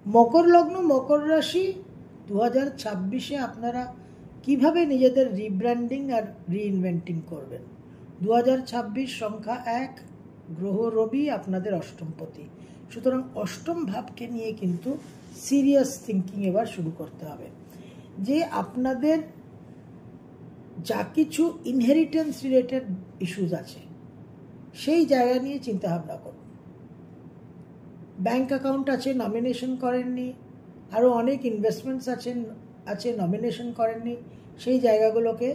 মকর লগ্ন মকর রাশি 2026-এ আপনারা কিভাবে নিজেদের রিব্র্যান্ডিং আর রিইনভেন্টিং করবেন। 2026 সংখ্যা 1, গ্রহ রবি আপনাদের অষ্টমপতি, সুতরাং অষ্টম ভাবকে নিয়ে কিন্তু সিরিয়াস থিঙ্কিং এবার শুরু করতে হবে যে আপনাদের যা কিছু ইনহেরিটেন্স রিলেটেড ইস্যুস আছে সেই জায়গা নিয়ে চিন্তা ভাবনা করুন। ব্যাংক অ্যাকাউন্ট আছে, নমিনেশন করেননি, আরও অনেক ইনভেস্টমেন্টস আছে নমিনেশন করেননি, সেই জায়গাগুলোকে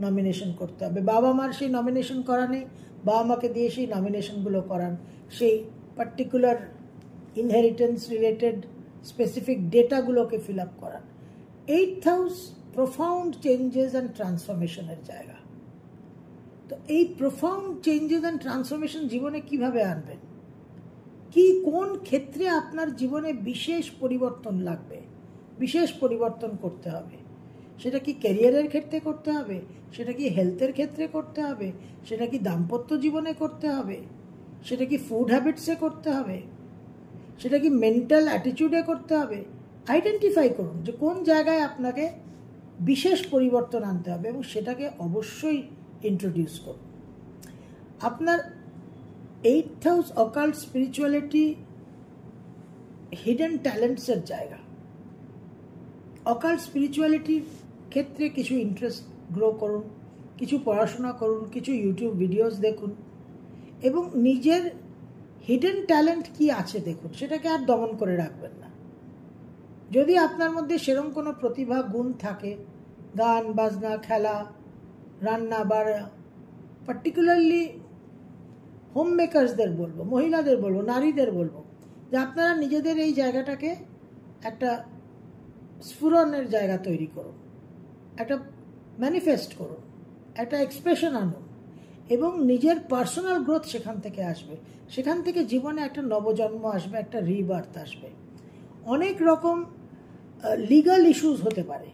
নমিনেশন করতে হবে। বাবা মার সেই নমিনেশন করা নেই, বাবা মাকে দিয়ে সেই নমিনেশনগুলো করান, সেই পার্টিকুলার ইনহেরিটেন্স রিলেটেড স্পেসিফিক ডেটাগুলোকে ফিল আপ করান। 8th house profound changes and ট্রান্সফরমেশনের জায়গা। তো এই প্রোফাউন্ড চেঞ্জেস অ্যান্ড ট্রান্সফরমেশন জীবনে কিভাবে আনবেন, কোন ক্ষেত্রে আপনার জীবনে বিশেষ পরিবর্তন লাগবে, বিশেষ পরিবর্তন করতে হবে, সেটা কি ক্যারিয়ারের ক্ষেত্রে করতে হবে, সেটা কি হেলথের ক্ষেত্রে করতে হবে, সেটা কি দাম্পত্য জীবনে করতে হবে, সেটা কি ফুড হ্যাবিটসে করতে হবে, সেটা কি মেন্টাল অ্যাটিটিউডে করতে হবে। আইডেন্টিফাই করুন যে কোন জায়গায় আপনাকে বিশেষ পরিবর্তন আনতে হবে এবং সেটাকে অবশ্যই ইন্ট্রোডিউস করুন। আপনার 8th house occult spirituality hidden ট্যালেন্টসের জায়গা। অকাল্ট স্পিরিচুয়ালিটির ক্ষেত্রে কিছু ইন্টারেস্ট গ্রো করুন, কিছু পড়াশোনা করুন, কিছু ইউটিউব ভিডিওস দেখুন এবং নিজের হিডেন ট্যালেন্ট কি আছে দেখুন, সেটাকে আর দমন করে রাখবেন না। যদি আপনার মধ্যে সেরকম কোনো প্রতিভা গুণ থাকে, গান বাজনা, খেলা, রান্না বাড়া, পার্টিকুলারলি হোম মেকার্সদের বলবো, মহিলাদের বলবো, নারীদের বলবো যে আপনারা নিজেদের এই জায়গাটাকে একটা স্ফুরণের জায়গা তৈরি করুন, একটা ম্যানিফেস্ট করুন, একটা এক্সপ্রেশন আনুন এবং নিজের পার্সোনাল গ্রোথ সেখান থেকে আসবে, সেখান থেকে জীবনে একটা নবজন্ম আসবে, একটা রিবার্থ আসবে। অনেক রকম লিগাল ইস্যুস হতে পারে।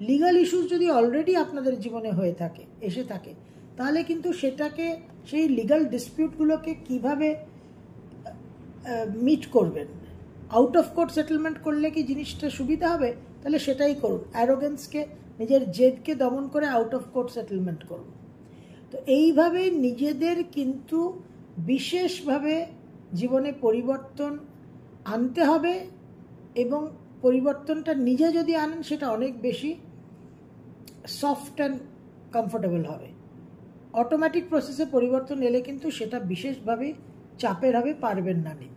লিগাল ইস্যুস যদি অলরেডি আপনাদের জীবনে হয়ে থাকে, এসে থাকে, তাহলে কিন্তু সেটাকে, সেই লিগাল ডিসপিউটগুলোকে কিভাবে মিট করবেন। আউট অফ কোর্ট সেটেলমেন্ট করলে কি জিনিসটা সুবিধা হবে, তাহলে সেটাই করুন। অ্যারোগেন্সকে, নিজের জেদকে দমন করে আউট অফ কোর্ট সেটেলমেন্ট করুন। তো এইভাবে নিজেদের কিন্তু বিশেষভাবে জীবনে পরিবর্তন আনতে হবে এবং পরিবর্তনটা নিজে যদি আনেন সেটা অনেক বেশি সফট অ্যান্ড কমফোর্টেবল হবে। অটোমেটিক প্রসেসে পরিবর্তন এলে কিন্তু সেটা বিশেষভাবে চাপের হবে, পারবেন না নিতে।